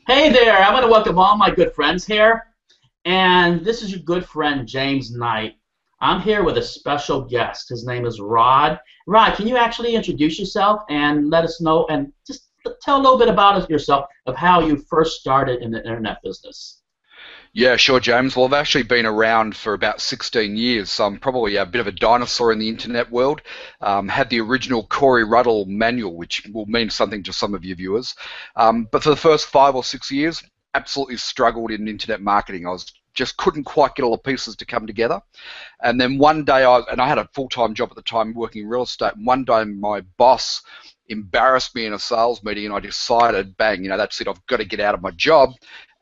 Hey there, I want to welcome all my good friends here. And this is your good friend, James Knight. I'm here with a special guest. His name is Rod. Rod, can you actually introduce yourself and let us know and just tell a little bit about yourself of how you first started in the internet business? Yeah, sure, James. Well, I've actually been around for about 16 years, so I'm probably a bit of a dinosaur in the internet world. Had the original Corey Ruddle manual, which will mean something to some of your viewers. But for the first 5 or 6 years, absolutely struggled in internet marketing. I was just couldn't quite get all the pieces to come together. And then one day, I had a full-time job at the time working in real estate. And one day, my boss embarrassed me in a sales meeting, and I decided, bang, that's it. I've got to get out of my job,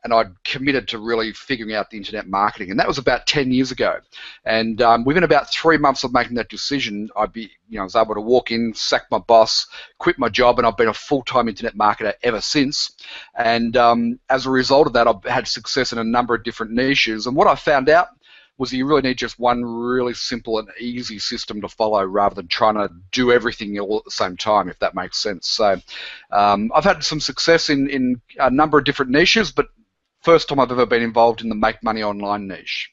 and I'd committed to really figuring out the internet marketing, and that was about 10 years ago. And within about 3 months of making that decision, I was able to walk in, sack my boss, quit my job, and I've been a full-time internet marketer ever since. And as a result of that, I've had success in a number of different niches. And what I found out was that you really need just one really simple and easy system to follow rather than trying to do everything all at the same time, if that makes sense. So I've had some success in a number of different niches, but first time I've ever been involved in the make money online niche.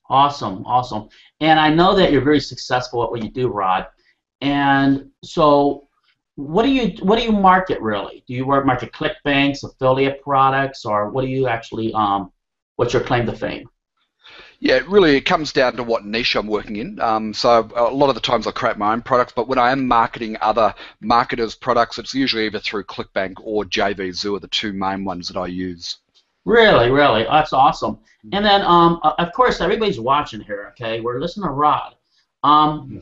Awesome, awesome. And I know that you're very successful at what you do, Rod. And so what do you market really? Do you market clickbanks, affiliate products, or what do you actually what's your claim to fame? Yeah, really, it comes down to what niche I'm working in. So a lot of the times I create my own products, but when I am marketing other marketers' products, it's usually either through ClickBank or JVZoo are the two main ones that I use. Really, really, that's awesome. And then, of course, everybody's watching here. Okay, we're listening to Rod.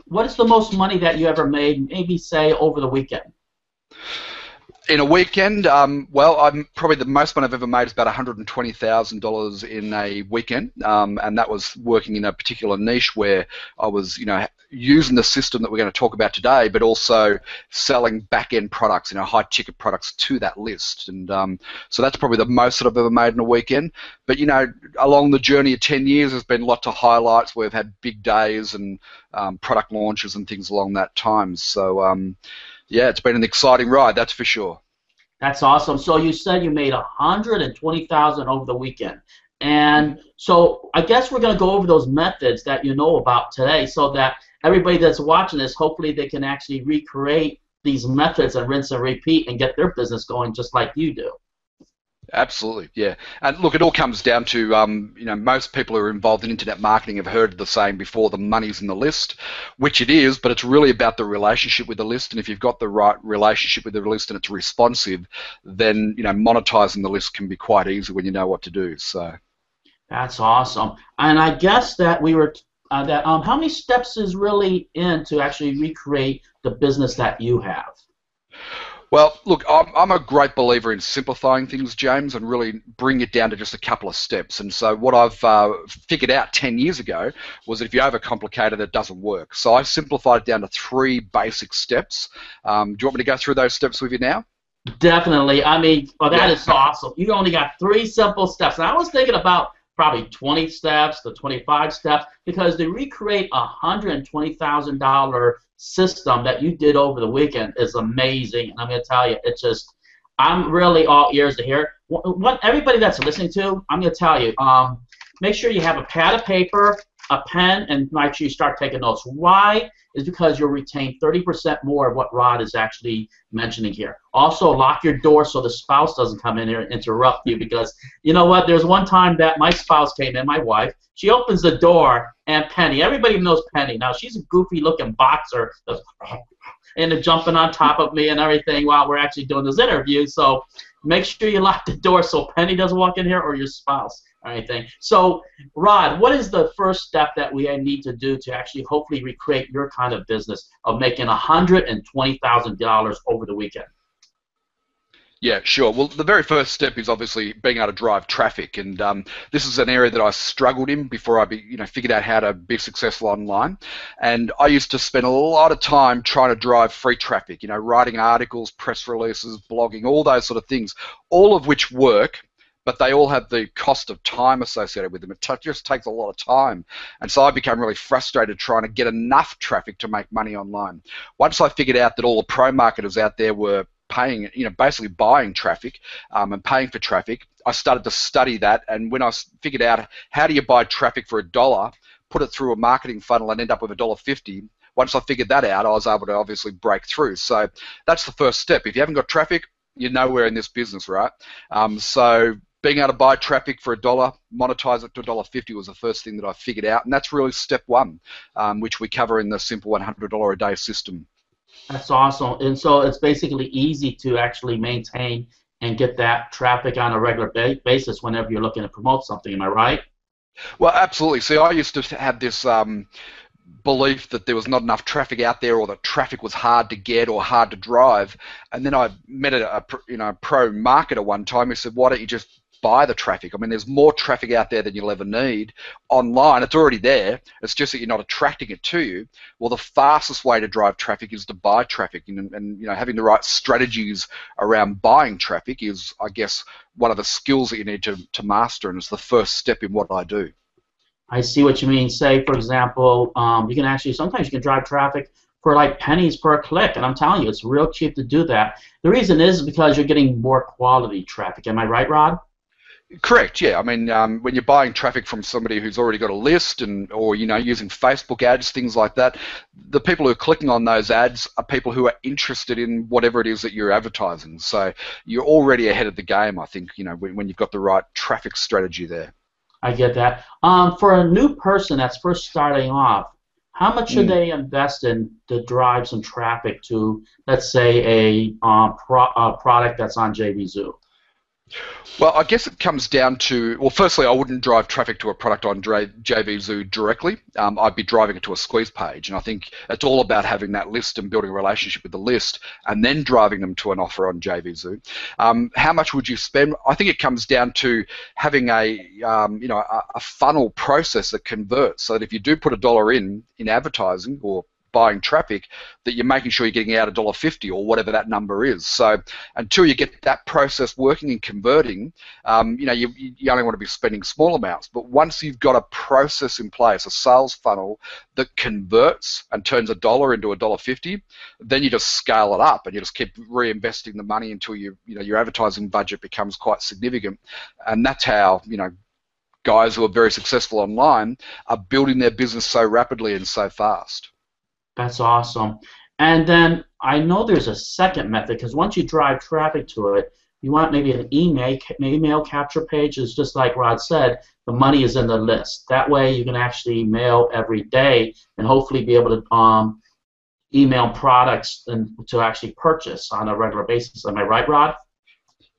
What is the most money that you ever made? Maybe say over the weekend. In a weekend, well, I'm probably the most money I've ever made is about $120,000 in a weekend, and that was working in a particular niche where I was, using the system that we're going to talk about today, but also selling back-end products, high-ticket products to that list. And so that's probably the most that I've ever made in a weekend. But along the journey of 10 years, there's been lots of highlights where we've had big days and product launches and things along that time. So yeah, it's been an exciting ride, that's for sure. That's awesome. So you said you made 120,000 over the weekend, and so I guess we're going to go over those methods that you know about today, so that everybody that's watching this, hopefully, they can actually recreate these methods and rinse and repeat and get their business going just like you do. Absolutely, yeah. And look, it all comes down to, most people who are involved in internet marketing have heard the saying before, the money's in the list, which it is, but it's really about the relationship with the list. And if you've got the right relationship with the list and it's responsive, then, monetizing the list can be quite easy when you know what to do. So That's awesome. And I guess that we were how many steps is really in to actually recreate the business that you have? well, look, I'm a great believer in simplifying things, James, and really bring it down to just a couple of steps. And so what I've figured out 10 years ago was that if you overcomplicate it, it doesn't work. So I simplified it down to 3 basic steps. Do you want me to go through those steps with you now? Definitely. I mean, well, that Yeah. is awesome. You only got 3 simple steps. And I was thinking about probably 20 steps to 25 steps because to recreate a $120,000 system that you did over the weekend is amazing. And I'm going to tell you, it's just, I'm really all ears to hear. What everybody that's listening to, I'm going to tell you, make sure you have a pad of paper, a pen, and make sure you start taking notes. Why? Is because you'll retain 30% more of what Rod is actually mentioning here. Also, lock your door so the spouse doesn't come in here and interrupt you because, you know what, there's one time that my spouse came in, my wife, she opens the door, and Penny, everybody knows Penny. Now, she's a goofy-looking boxer, and jumping on top of me and everything while we're actually doing this interview, so make sure you lock the door so Penny doesn't walk in here or your spouse or anything. So, Rod, what is the first step that we need to do to actually hopefully recreate your kind of business of making $120,000 over the weekend? Yeah, sure. Well, the very first step is obviously being able to drive traffic, and this is an area that I struggled in before figured out how to be successful online. And I used to spend a lot of time trying to drive free traffic, writing articles, press releases, blogging, all those sort of things, all of which work, but they all have the cost of time associated with them. It just takes a lot of time. And so I became really frustrated trying to get enough traffic to make money online. Once I figured out that all the pro marketers out there were paying, basically buying traffic and paying for traffic, I started to study that. And when I figured out how do you buy traffic for $1, put it through a marketing funnel and end up with $1.50, once I figured that out, I was able to obviously break through. So that's the first step. If you haven't got traffic, you're nowhere in this business, right? So being able to buy traffic for $1, monetize it to $1.50 was the first thing that I figured out, and that's really step one, which we cover in the simple $100 a day system. That's awesome. And so it's basically easy to actually maintain and get that traffic on a regular basis whenever you're looking to promote something. Am I right? Well, absolutely. See, I used to have this belief that there was not enough traffic out there, or that traffic was hard to get or hard to drive. And then I met a pro marketer one time who said, "Why don't you just buy the traffic? I mean, there's more traffic out there than you'll ever need online. It's already there. It's just that you're not attracting it to you." Well, the fastest way to drive traffic is to buy traffic, and having the right strategies around buying traffic is, I guess, one of the skills that you need to master, and it's the first step in what I do. I see what you mean. Say, for example, you can actually, sometimes you can drive traffic for like pennies per click, and I'm telling you, it's real cheap to do that. The reason is because you're getting more quality traffic. Am I right, Rod? Correct, yeah. I mean, when you're buying traffic from somebody who's already got a list, or using Facebook ads, things like that, the people who are clicking on those ads are people who are interested in whatever it is that you're advertising. So you're already ahead of the game, I think, when you've got the right traffic strategy there. I get that. For a new person that's first starting off, how much should they invest in to drive some traffic to, let's say, a product that's on JVZoo? Well, I guess it comes down to, well, firstly, I wouldn't drive traffic to a product on JVZoo directly. I'd be driving it to a squeeze page, and I think it's all about having that list and building a relationship with the list, and then driving them to an offer on JVZoo. How much would you spend? I think it comes down to having a funnel process that converts, so that if you do put $1 in advertising or buying traffic, that you're making sure you're getting out $1.50 or whatever that number is. So until you get that process working and converting, you only want to be spending small amounts. But once you've got a process in place, a sales funnel that converts and turns $1 into $1.50, then you just scale it up and you just keep reinvesting the money until your advertising budget becomes quite significant. And that's how guys who are very successful online are building their business so rapidly and so fast. That's awesome. And then I know there's a second method, because once you drive traffic to it, you want maybe an email capture page. Is just like Rod said, the money is in the list. That way you can actually mail every day and hopefully be able to email products to actually purchase on a regular basis. Am I right, Rod?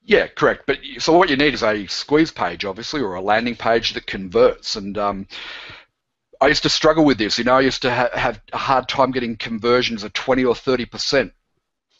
Yeah, correct. But so what you need is a squeeze page, obviously, or a landing page that converts. And I used to struggle with this. I used to have a hard time getting conversions of 20 or 30%.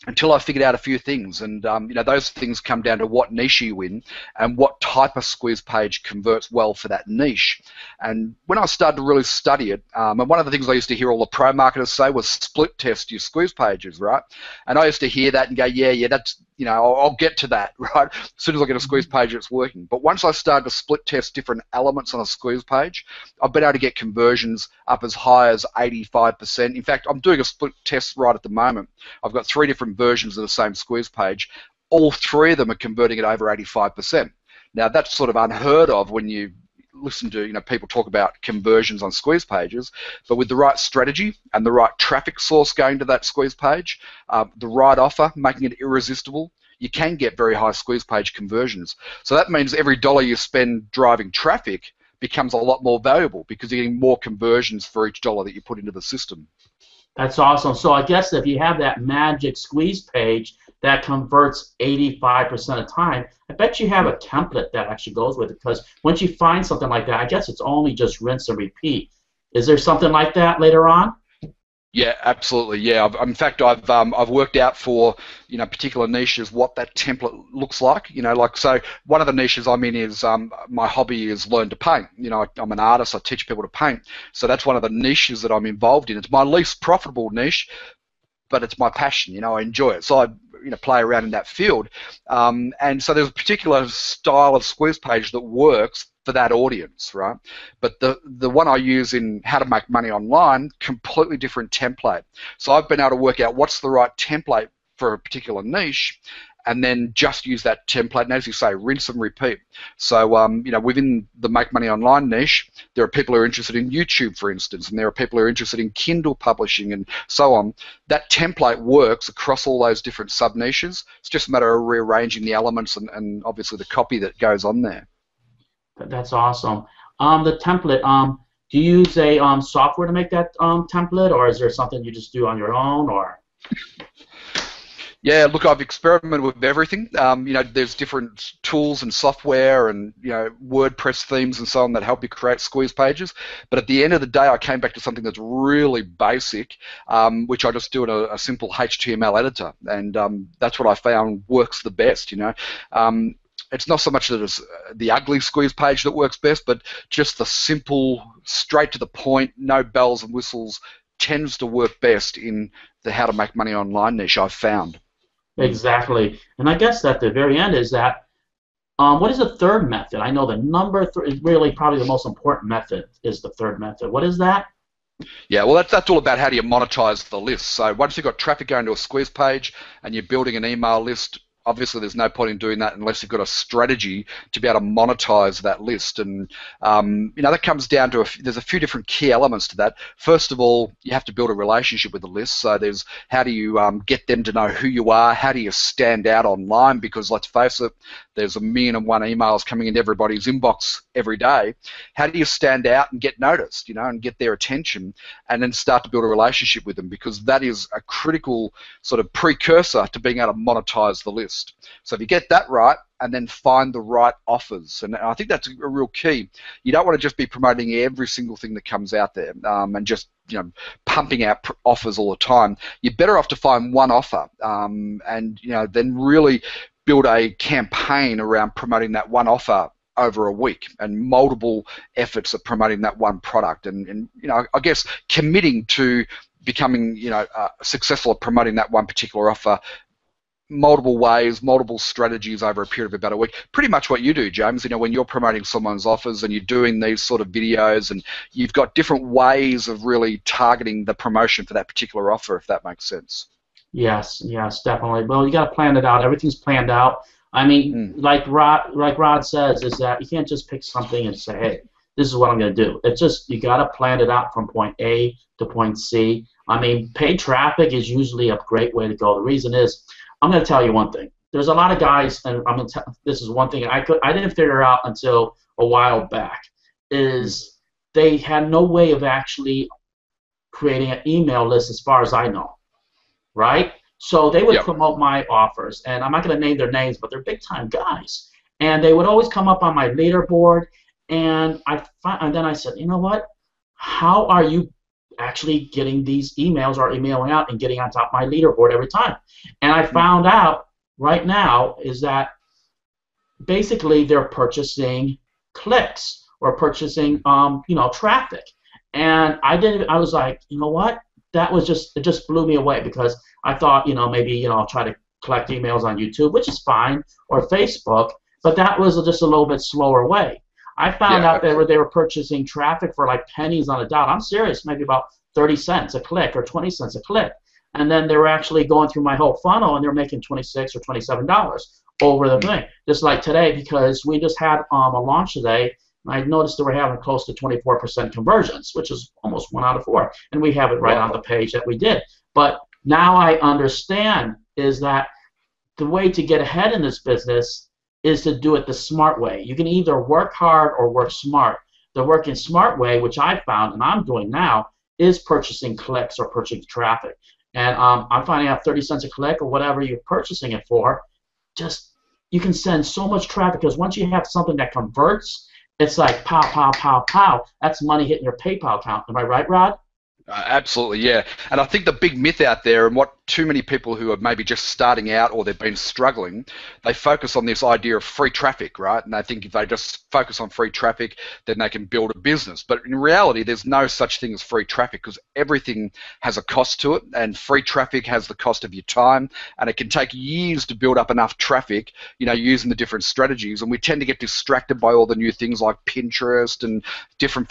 Until I figured out a few things, and those things come down to what niche you in and what type of squeeze page converts well for that niche. And when I started to really study it, and one of the things I used to hear all the pro marketers say was split test your squeeze pages, right? And I used to hear that and go, yeah, that's, I'll get to that, right? As soon as I get a squeeze page, it's working. But once I started to split test different elements on a squeeze page, I've been able to get conversions up as high as 85%. In fact, I'm doing a split test right at the moment. I've got 3 different versions of the same squeeze page. All 3 of them are converting at over 85%. Now, that's sort of unheard of when you listen to people talk about conversions on squeeze pages, but with the right strategy and the right traffic source going to that squeeze page, the right offer, making it irresistible, you can get very high squeeze page conversions. So that means every dollar you spend driving traffic becomes a lot more valuable because you're getting more conversions for each dollar that you put into the system. That's awesome. So I guess if you have that magic squeeze page that converts 85% of the time, I bet you have a template that actually goes with it, because once you find something like that, I guess it's only just rinse and repeat. Is there something like that later on? Yeah, absolutely. Yeah, in fact, I've worked out for particular niches what that template looks like. So one of the niches I'm in is my hobby is learn to paint. I'm an artist. I teach people to paint. So that's one of the niches that I'm involved in. It's my least profitable niche, but it's my passion. I enjoy it. So I play around in that field. And so there's a particular style of squeeze page that works for that audience, right? But the one I use in how to make money online, completely different template. So I've been able to work out what's the right template for a particular niche, and then just use that template, and as you say, rinse and repeat. So, within the Make Money Online niche, there are people who are interested in YouTube, for instance, and there are people who are interested in Kindle publishing and so on. That template works across all those different sub-niches. It's just a matter of rearranging the elements and obviously the copy that goes on there. That's awesome. The template, do you use a software to make that template, or is there something you just do on your own, or? Yeah, look, I've experimented with everything. There's different tools and software and, WordPress themes and so on that help you create squeeze pages. But at the end of the day, I came back to something that's really basic, which I just do in a simple HTML editor. And that's what I found works the best, It's not so much that it's the ugly squeeze page that works best, but just the simple, straight to the point, no bells and whistles tends to work best in the How to Make Money Online niche, I've found. Exactly. And I guess at the very end is that, what is the third method? I know the number is really probably the most important method is the third method. What is that? Yeah, well, that's all about how do you monetize the list. So once you've got traffic going to a squeeze page and you're building an email list, obviously there's no point in doing that unless you've got a strategy to be able to monetize that list. And that comes down to there's a few different key elements to that. First of all, you have to build a relationship with the list. So there's how do you get them to know who you are? How do you stand out online? Because let's face it, there's 1,000,001 emails coming into everybody's inbox every day. How do you stand out and get noticed, and get their attention, and then start to build a relationship with them? Because that is a critical sort of precursor to being able to monetize the list. So if you get that right, and then find the right offers, and I think that's a real key. You don't want to just be promoting every single thing that comes out there and just pumping out offers all the time. You're better off to find one offer and then really build a campaign around promoting that one offer over a week and multiple efforts at promoting that one product, and I guess committing to becoming successful at promoting that one particular offer multiple ways, multiple strategies over a period of about a week. Pretty much what you do, James, when you're promoting someone's offers and you're doing these sort of videos, and you've got different ways of really targeting the promotion for that particular offer, if that makes sense. Yes, definitely. Well, you got to plan it out. Everything's planned out. I mean, like Rod says, is that you can't just pick something and say, hey, this is what I'm going to do. It's just you got to plan it out from point A to point C. I mean, paid traffic is usually a great way to go. The reason is, I'm going to tell you one thing. There's a lot of guys, and this is one thing I didn't figure out until a while back, is they had no way of actually creating an email list as far as I know, right? So they would promote my offers, and I'm not going to name their names, but they're big-time guys. And they would always come up on my leaderboard, and then I said, you know what? How are you actually getting these emails or emailing out and getting on top of my leaderboard every time? And I found out right now is that basically they're purchasing clicks or purchasing traffic. And I was like, you know what? It just blew me away, because I thought, maybe I'll try to collect emails on YouTube, which is fine, or Facebook, but that was just a little bit slower way. I found out they were purchasing traffic for like pennies on a dollar. I'm serious, maybe about 30 cents a click or 20 cents a click. And then they were actually going through my whole funnel, and they're making $26 or $27 over the thing. Just like today, because we just had a launch today, and I noticed that we're having close to 24% conversions, which is almost 1 out of 4. And we have it right on the page that we did. But now I understand is that the way to get ahead in this business is to do it the smart way. You can either work hard or work smart. The working smart way, which I found and I'm doing now, is purchasing clicks or purchasing traffic. And I'm finding out 30 cents a click or whatever you're purchasing it for, you can send so much traffic, because once you have something that converts, it's like pow, pow, pow, pow. That's money hitting your PayPal account. Am I right, Rod? Absolutely, yeah. And I think the big myth out there, and what too many people who are maybe just starting out or they've been struggling, they focus on this idea of free traffic, right? And they think if they just focus on free traffic, then they can build a business. But in reality, there's no such thing as free traffic, because everything has a cost to it, and free traffic has the cost of your time, and it can take years to build up enough traffic, using the different strategies. And we tend to get distracted by all the new things like Pinterest and different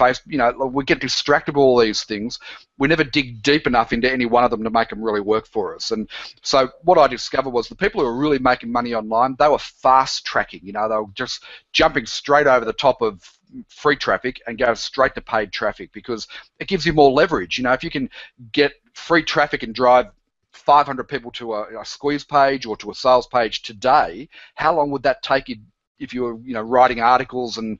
we get distracted by all these things. we never dig deep enough into any one of them to make them really work for us. And so what I discovered was the people who were really making money online, they were fast tracking. You know, they were just jumping straight over the top of free traffic and go straight to paid traffic, because it gives you more leverage. You know, if you can get free traffic and drive 500 people to a squeeze page or to a sales page today, how long would that take you if you were, you know, writing articles and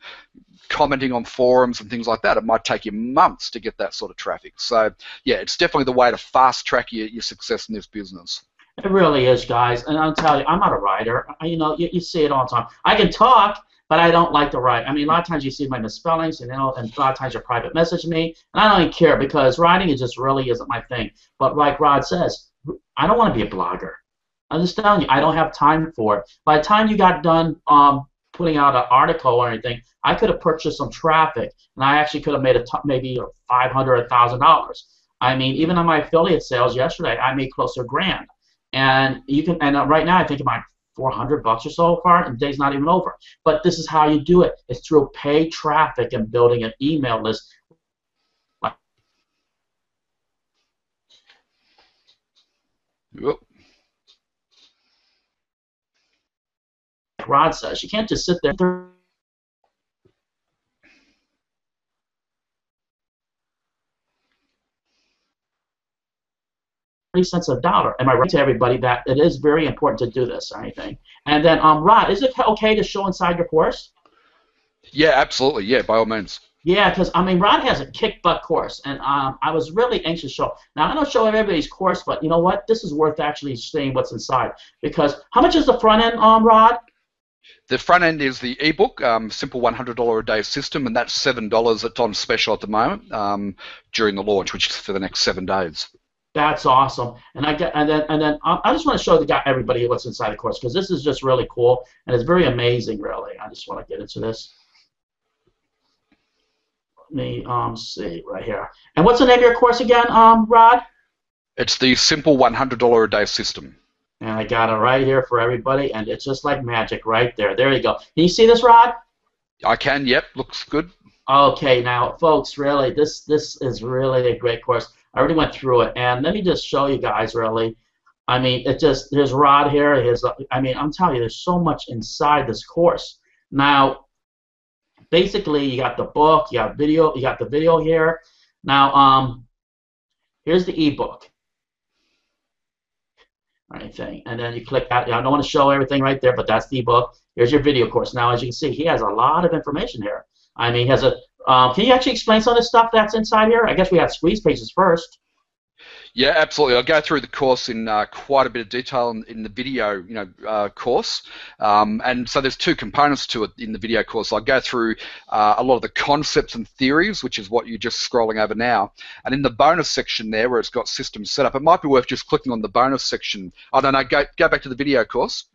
commenting on forums and things like that? It might take you months to get that sort of traffic. So yeah, it's definitely the way to fast track your success in this business. It really is, guys. And I'll tell you, I'm not a writer. You know, you see it all the time. I can talk, but I don't like to write. I mean, a lot of times you see my misspellings, and, you know, and a lot of times you private message me, and I don't even care, because writing is just really isn't my thing. But like Rod says, I don't want to be a blogger. I'm just telling you, I don't have time for it. By the time you got done putting out an article or anything, I could have purchased some traffic, and I actually could have made maybe $500 or $1,000. I mean, even on my affiliate sales yesterday, I made close to $1,000. And you can, and right now I think about $400 or so far, and the day's not even over. But this is how you do it. It's through paid traffic and building an email list. Yep. Like Rod says, you can't just sit there. 30 cents a dollar. Am I right to everybody that it is very important to do this or anything? And then, Rod, is it okay to show inside your course? Yeah, absolutely. Yeah, by all means. Yeah, because, I mean, Rod has a kick-butt course, and I was really anxious to show. Now, I don't show everybody's course, but you know what? This is worth actually seeing what's inside. Because how much is the front end, Rod? The front end is the ebook, simple $100 a day system, and that's $7. It's on special at the moment during the launch, which is for the next 7 days. That's awesome, and I just want to show everybody what's inside the course, because this is just really cool and it's very amazing, really. I just want to get into this. Let me see right here. And what's the name of your course again, Rod? It's the simple $100 a day system. And I got it right here for everybody, and it's just like magic right there. There you go. Can you see this, Rod? I can. Yep, looks good. Okay, now, folks, really, this is really a great course. I already went through it, and let me just show you guys, really. I mean, there's Rod here. I mean, I'm telling you, there's so much inside this course. Now, basically, you got the book, you got video, you got the video here. Now, here's the ebook. Anything, and then you click that. I don't want to show everything right there, but that's the ebook. Here's your video course. Now, as you can see, he has a lot of information here. I mean, he has a. Can you actually explain some of the stuff that's inside here? I guess we have squeeze pages first. Yeah, absolutely. I'll go through the course in quite a bit of detail in the video, course. And so there's two components to it in the video course. I'll go through a lot of the concepts and theories, which is what you're just scrolling over now. And in the bonus section there, where it's got systems set up, it might be worth just clicking on the bonus section. I don't know. Go back to the video course.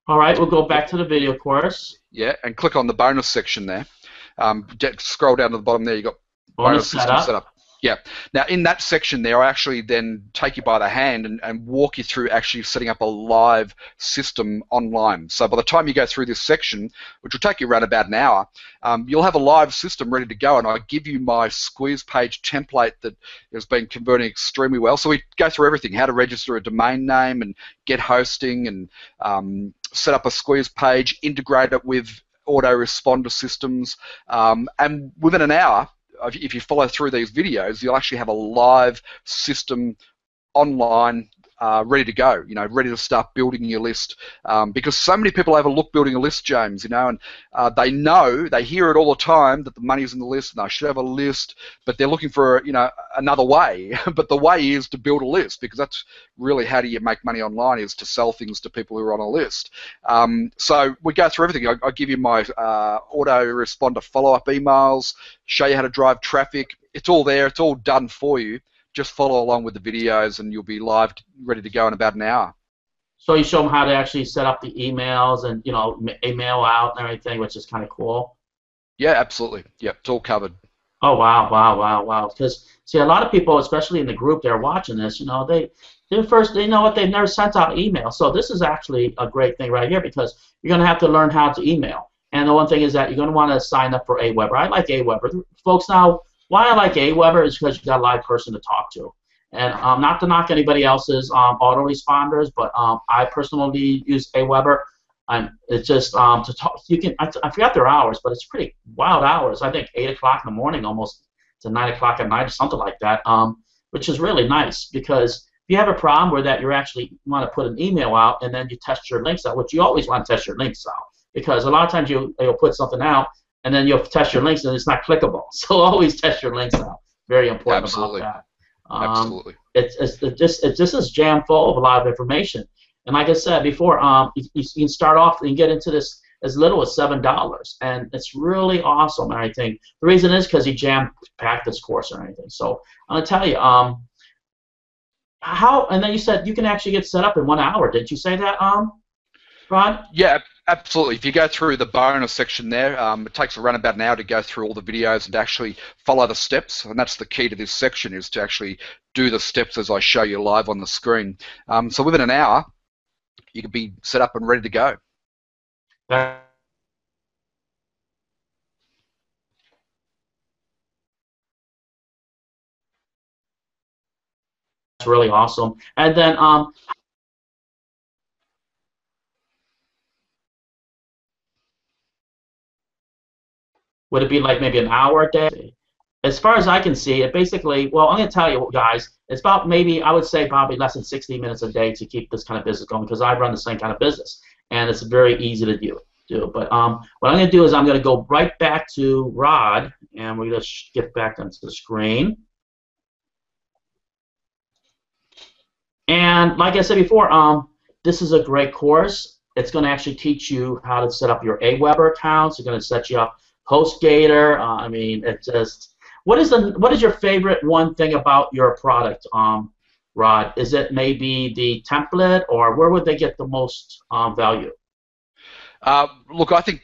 All right, we'll go back to the video course. Yeah, and click on the bonus section there. Scroll down to the bottom there. You've got bonus system set up. Yeah. Now, in that section there, I actually then take you by the hand and walk you through actually setting up a live system online. So by the time you go through this section, which will take you around about an hour, you'll have a live system ready to go, and I give you my squeeze page template that has been converting extremely well. So we go through everything, how to register a domain name and get hosting and set up a squeeze page, integrate it with autoresponder systems, and within an hour, if you follow through these videos, you'll actually have a live system online ready to go, ready to start building your list. Because so many people overlook building a list, James, and they hear it all the time that the money's in the list and they should have a list, but they're looking for, another way. But the way is to build a list, because that's really how do you make money online, is to sell things to people who are on a list. So we go through everything. I give you my autoresponder follow-up emails, show you how to drive traffic. It's all there. It's all done for you. Just follow along with the videos and you'll be live, ready to go in about an hour. So you show them how to actually set up the emails and, email out and everything, which is kind of cool. Yeah, absolutely. Yeah, it's all covered. Oh, wow, wow, wow, wow. Because, see, a lot of people, especially in the group, they're watching this, they know what, they've never sent out email. So this is actually a great thing right here, because you're going to have to learn how to email. And the one thing is that you're going to want to sign up for Aweber. I like Aweber. Folks, now, Why I like Aweber is because you got a live person to talk to. And not to knock anybody else's autoresponders, but I personally use Aweber. It's just to talk. You can I forgot their hours, but it's pretty wild hours. I think 8 o'clock in the morning, almost to 9 o'clock at night, or something like that. Which is really nice because if you have a problem where that you actually want to put an email out and then you test your links out, which you always want to test your links out, because a lot of times you'll put something out and then you'll test your links and it's not clickable. So always test your links out. Very important Absolutely. about that. Absolutely. It's just is jam full of a lot of information. And like I said before, you can start off and get into this as little as $7, and it's really awesome. And I think the reason is because he jam-packed this course or anything. So I'm gonna tell you, how. And then you said you can actually get set up in 1 hour. Did you say that, Rod? Yeah, absolutely. If you go through the bonus section there, it takes around about an hour to go through all the videos and to actually follow the steps, and that's the key to this section, is to actually do the steps as I show you live on the screen. So within an hour, you can be set up and ready to go. That's really awesome. And then would it be like maybe an hour a day? As far as I can see, it basically, well, I'm going to tell you, guys, it's about maybe, I would say probably less than 60 minutes a day to keep this kind of business going, because I run the same kind of business, and it's very easy to do. But what I'm going to do is I'm going to go right back to Rod, and we're going to get back onto the screen. And like I said before, this is a great course. It's going to actually teach you how to set up your Aweber accounts. It's going to set you up HostGator. I mean, it just. What is your favorite one thing about your product, Rod? Is it maybe the template, or where would they get the most value? Look, I think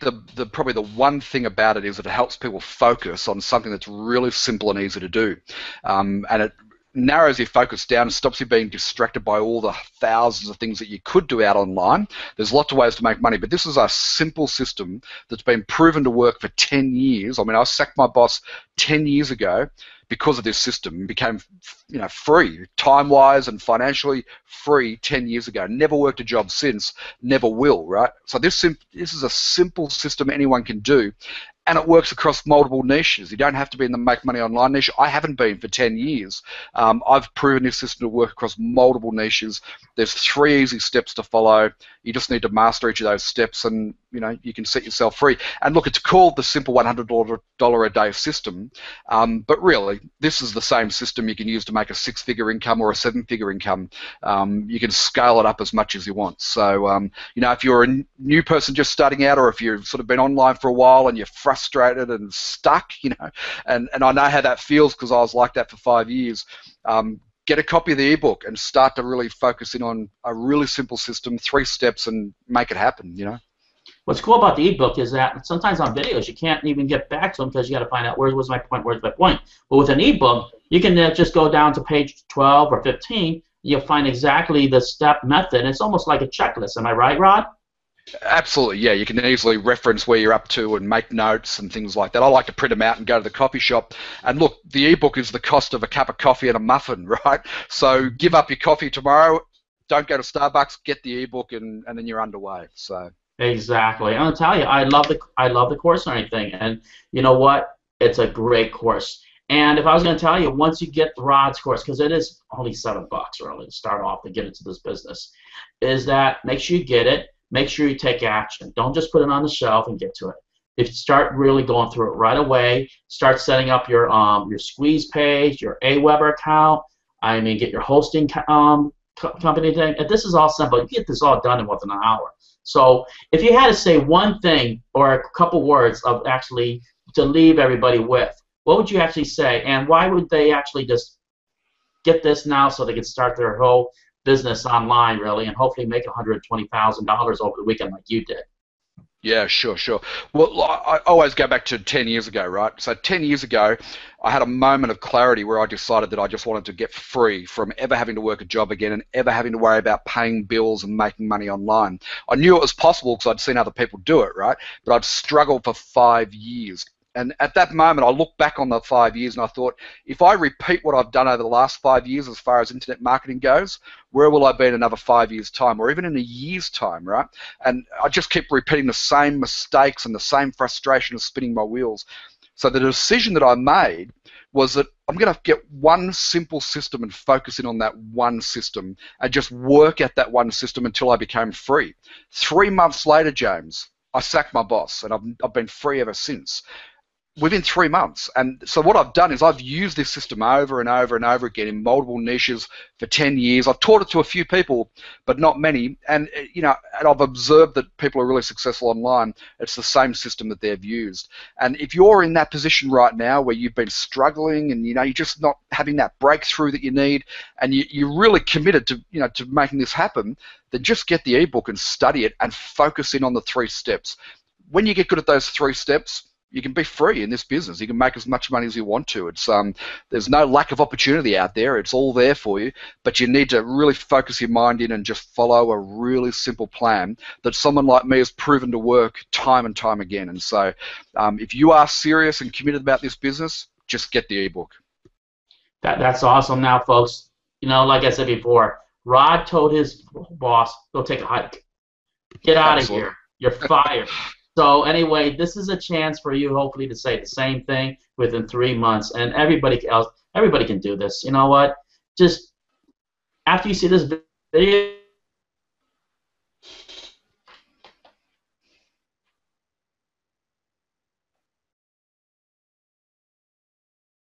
probably the one thing about it is that it helps people focus on something that's really simple and easy to do, and it narrows your focus down and stops you being distracted by all the thousands of things that you could do out online. There's lots of ways to make money, but this is a simple system that's been proven to work for 10 years. I mean, I sacked my boss 10 years ago because of this system, and became, free, time-wise and financially free 10 years ago. Never worked a job since, never will, right? So this is a simple system anyone can do. And it works across multiple niches. You don't have to be in the make money online niche. I haven't been for 10 years. I've proven this system to work across multiple niches. There's 3 easy steps to follow. You just need to master each of those steps, and you can set yourself free. And look, it's called the simple $100 a day system, but really this is the same system you can use to make a 6-figure income or a 7-figure income. You can scale it up as much as you want. So if you're a new person just starting out, or if you've sort of been online for a while and you're frustrated and stuck, and I know how that feels because I was like that for 5 years. Get a copy of the ebook and start to really focus in on a really simple system, 3 steps, and make it happen. What's cool about the ebook is that sometimes on videos you can't even get back to them because you got to find out where's my point. But with an ebook, you can just go down to page 12 or 15. You'll find exactly the step method. It's almost like a checklist. Am I right, Rod? Absolutely, yeah. You can easily reference where you're up to and make notes and things like that. I like to print them out and go to the coffee shop. And look, the ebook is the cost of a cup of coffee and a muffin, right? So give up your coffee tomorrow. Don't go to Starbucks. Get the ebook, and then you're underway. So exactly. I'm gonna tell you, I love the course and everything. And you know what? It's a great course. And if I was going to tell you, once you get Rod's course, because it is only $7 really to start off to get into this business, is that make sure you get it. Make sure you take action. Don't just put it on the shelf and get to it. If you start really going through it right away, start setting up your squeeze page, your Aweber account. I mean, get your hosting company thing. And this is all simple. You get this all done in within an hour. So if you had to say one thing or a couple words of actually to leave everybody with, what would you actually say? And why would they actually just get this now so they can start their whole business online, really, and hopefully make $120,000 over the weekend like you did? Yeah, sure. Well, I always go back to 10 years ago, right? So 10 years ago, I had a moment of clarity where I decided that I just wanted to get free from ever having to work a job again and ever having to worry about paying bills and making money online. I knew it was possible because I'd seen other people do it, right? But I'd struggled for 5 years. And at that moment, I looked back on the 5 years and I thought, if I repeat what I've done over the last 5 years as far as internet marketing goes, where will I be in another 5 years' time, or even in a year's time, right? And I just keep repeating the same mistakes and the same frustration of spinning my wheels. So the decision that I made was that I'm going to get one simple system and focus in on that one system and just work at that one system until I became free. 3 months later, James, I sacked my boss, and I've been free ever since. Within 3 months. And so what I've done is I've used this system over and over and over again in multiple niches for 10 years. I've taught it to a few people, but not many. And, you know, and I've observed that people are really successful online. It's the same system that they've used. And if you're in that position right now where you've been struggling and, you know, you're just not having that breakthrough that you need, and you're really committed to, you know, to making this happen, then just get the ebook and study it and focus in on the 3 steps. When you get good at those 3 steps, you can be free in this business. You can make as much money as you want to. It's there's no lack of opportunity out there. It's all there for you, but you need to really focus your mind in and just follow a really simple plan that someone like me has proven to work time and time again. And so if you are serious and committed about this business, just get the ebook. That's awesome. Now, folks, you know, like I said before, Rod told his boss, go take a hike. Get out of here. You're fired. So anyway, this is a chance for you, hopefully, to say the same thing within 3 months, and everybody can do this. You know what? Just after you see this video,